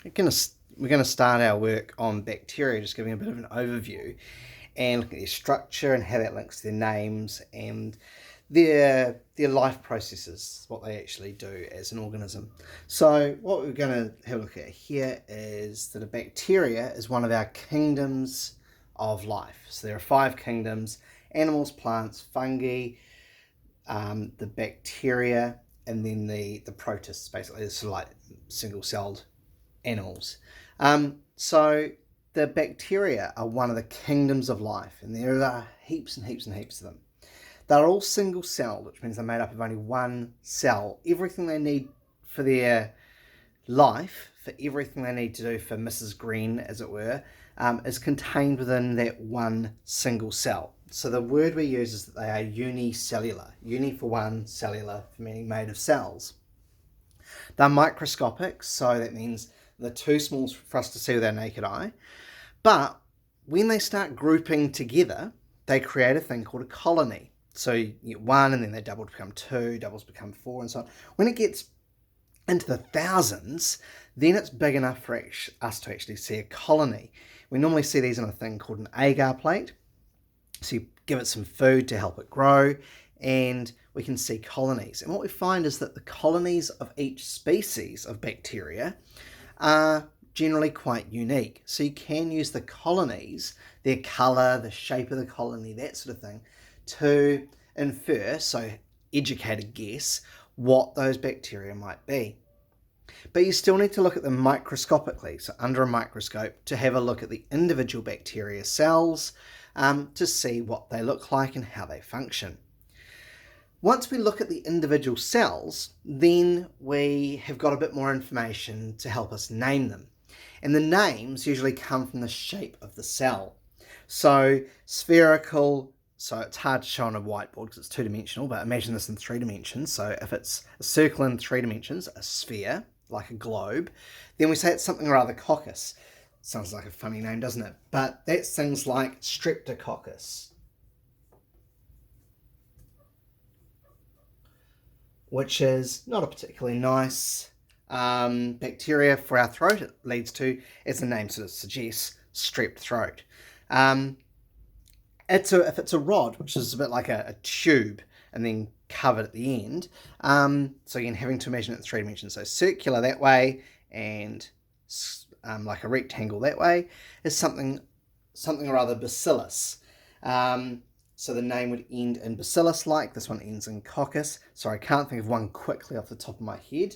we're going to start our work on bacteria, just giving a bit of an overview and looking at their structure and how that links to their names and their life processes, what they actually do as an organism. So what we're going to have a look at here is that a bacteria is one of our kingdoms of life. So there are 5 kingdoms: animals, plants, fungi, the bacteria, and then the protists, basically, sort of like single-celled animals. So the bacteria are one of the kingdoms of life, and there are heaps and heaps and heaps of them. They're all single-celled, which means they're made up of only one cell. Everything they need for their life, for everything they need to do for Mrs. Green, as it were, is contained within that one single cell. So the word we use is that they are unicellular. Uni for one, cellular for meaning made of cells. They're microscopic, so that means they're too small for us to see with our naked eye. But when they start grouping together, they create a thing called a colony. So you get 1, and then they double to become 2, doubles become 4, and so on. When it gets into the thousands, then it's big enough for us to actually see a colony. We normally see these on a thing called an agar plate. So you give it some food to help it grow, and we can see colonies. And what we find is that the colonies of each species of bacteria are generally quite unique. So you can use the colonies, their colour, the shape of the colony, that sort of thing, to infer, so educated guess, what those bacteria might be. But you still need to look at them microscopically, so under a microscope, to have a look at the individual bacteria cells to see what they look like and how they function. Once we look at the individual cells, then we have got a bit more information to help us name them. And the names usually come from the shape of the cell. So spherical, so it's hard to show on a whiteboard because it's 2-dimensional, but imagine this in 3 dimensions. So if it's a circle in 3 dimensions, a sphere, like a globe, then we say it's something rather coccus. Sounds like a funny name, doesn't it? But that's things like Streptococcus, which is not a particularly nice bacteria for our throat. It leads to, as the name sort of suggests, strep throat. If it's a rod, which is a bit like a tube and then covered at the end, so again, having to imagine it in 3 dimensions, so circular that way and like a rectangle that way, is something or other Bacillus. So the name would end in Bacillus, like this one ends in coccus. Sorry, I can't think of one quickly off the top of my head.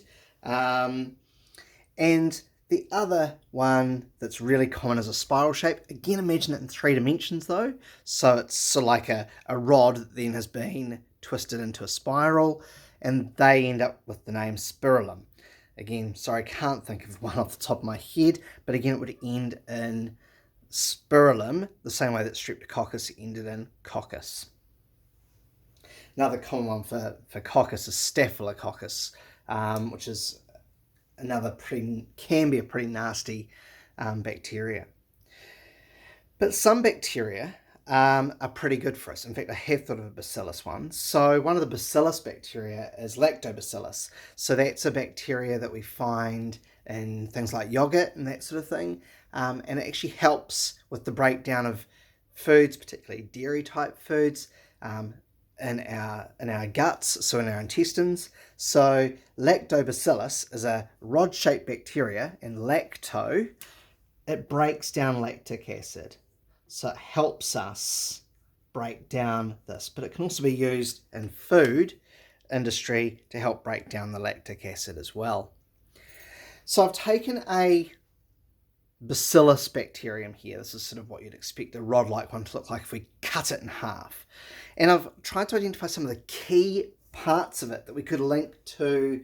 And the other one that's really common is a spiral shape. Again, imagine it in 3 dimensions though. So it's sort of like a rod that then has been twisted into a spiral, and they end up with the name spirillum. Again, sorry, I can't think of one off the top of my head, but again, it would end in spirillum, the same way that Streptococcus ended in coccus. Another common one for coccus is Staphylococcus, which is can be a pretty nasty bacteria. But some bacteria are pretty good for us. In fact, I have thought of a Bacillus one. So one of the Bacillus bacteria is Lactobacillus. So that's a bacteria that we find in things like yogurt and that sort of thing. And it actually helps with the breakdown of foods, particularly dairy type foods, in our guts, so in our intestines. So Lactobacillus is a rod-shaped bacteria, and lacto, it breaks down lactic acid. So it helps us break down this, but it can also be used in food industry to help break down the lactic acid as well. So I've taken a Bacillus bacterium here. This is sort of what you'd expect a rod-like one to look like if we cut it in half. And I've tried to identify some of the key parts of it that we could link to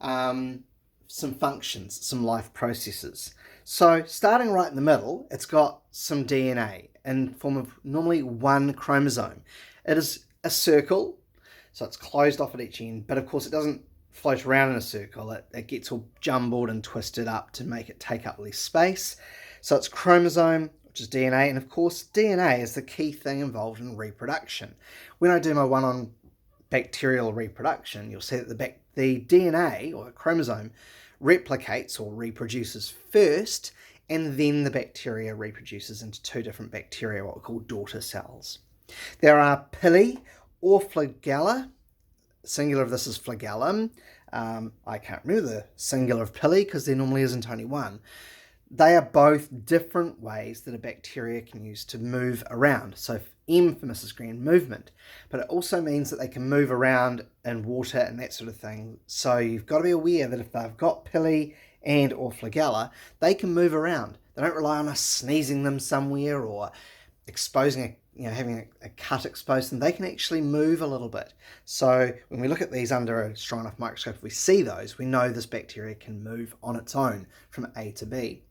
some functions, some life processes. So starting right in the middle, it's got some DNA in the form of normally 1 chromosome. It is a circle, so it's closed off at each end, but of course it doesn't float around in a circle. It gets all jumbled and twisted up to make it take up less space. So it's chromosome, which is DNA, and of course DNA is the key thing involved in reproduction. When I do my one on bacterial reproduction, you'll see that the DNA, or the chromosome, replicates or reproduces first, and then the bacteria reproduces into two different bacteria, what we call daughter cells. There are pili or flagella. Singular of this is flagellum. I can't remember the singular of pili because there normally isn't only one. They are both different ways that a bacteria can use to move around. So M for Mrs. Green, movement. But it also means that they can move around in water and that sort of thing. So you've got to be aware that if they've got pili and or flagella, they can move around. They don't rely on us sneezing them somewhere or exposing having a cut exposed, and they can actually move a little bit. So when we look at these under a strong enough microscope, if we see those, we know this bacteria can move on its own from A to B.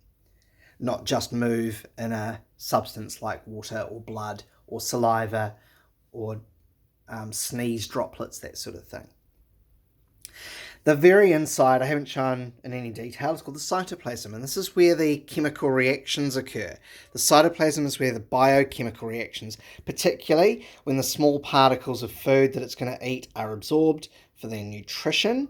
Not just move in a substance like water or blood or saliva or sneeze droplets, that sort of thing. The very inside, I haven't shown in any detail, it's called the cytoplasm, and this is where the chemical reactions occur. The cytoplasm is where the biochemical reactions, particularly when the small particles of food that it's going to eat are absorbed for their nutrition,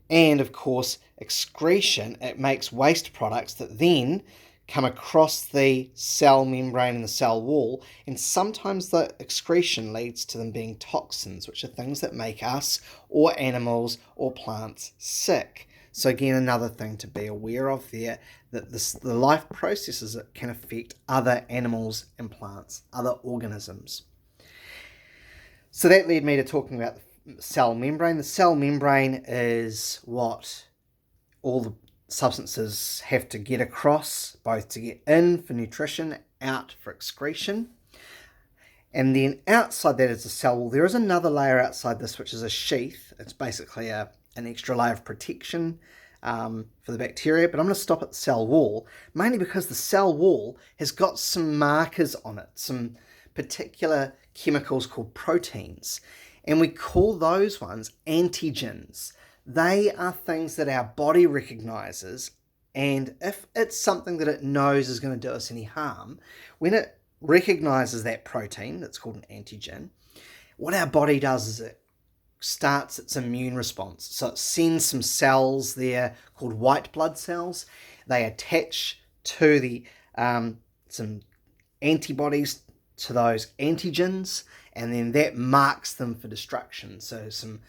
and of course excretion. It makes waste products that then come across the cell membrane and the cell wall, and sometimes the excretion leads to them being toxins, which are things that make us or animals or plants sick. So again, another thing to be aware of there, that the life processes that can affect other animals and plants, other organisms. So that led me to talking about the cell membrane. The cell membrane is what all the substances have to get across, both to get in for nutrition, out for excretion. And then outside that is the cell wall. There is another layer outside this, which is a sheath. It's basically an extra layer of protection for the bacteria, but I'm going to stop at the cell wall, mainly because the cell wall has got some markers on it, some particular chemicals called proteins, and we call those ones antigens. They are things that our body recognizes, and if it's something that it knows is going to do us any harm, when it recognizes that protein, that's called an antigen, what our body does is it starts its immune response. So it sends some cells there called white blood cells. They attach to the some antibodies to those antigens, and then that marks them for destruction. So some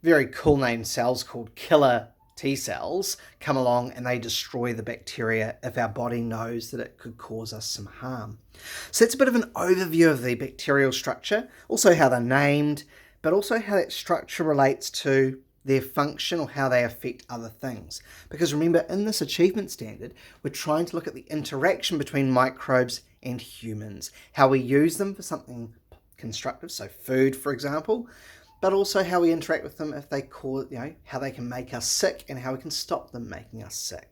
very cool named cells called killer T cells come along and they destroy the bacteria if our body knows that it could cause us some harm. So that's a bit of an overview of the bacterial structure, also how they're named, but also how that structure relates to their function or how they affect other things. Because remember, in this achievement standard, we're trying to look at the interaction between microbes and humans, how we use them for something constructive, so food, for example, but also how we interact with them if they cause, how they can make us sick and how we can stop them making us sick.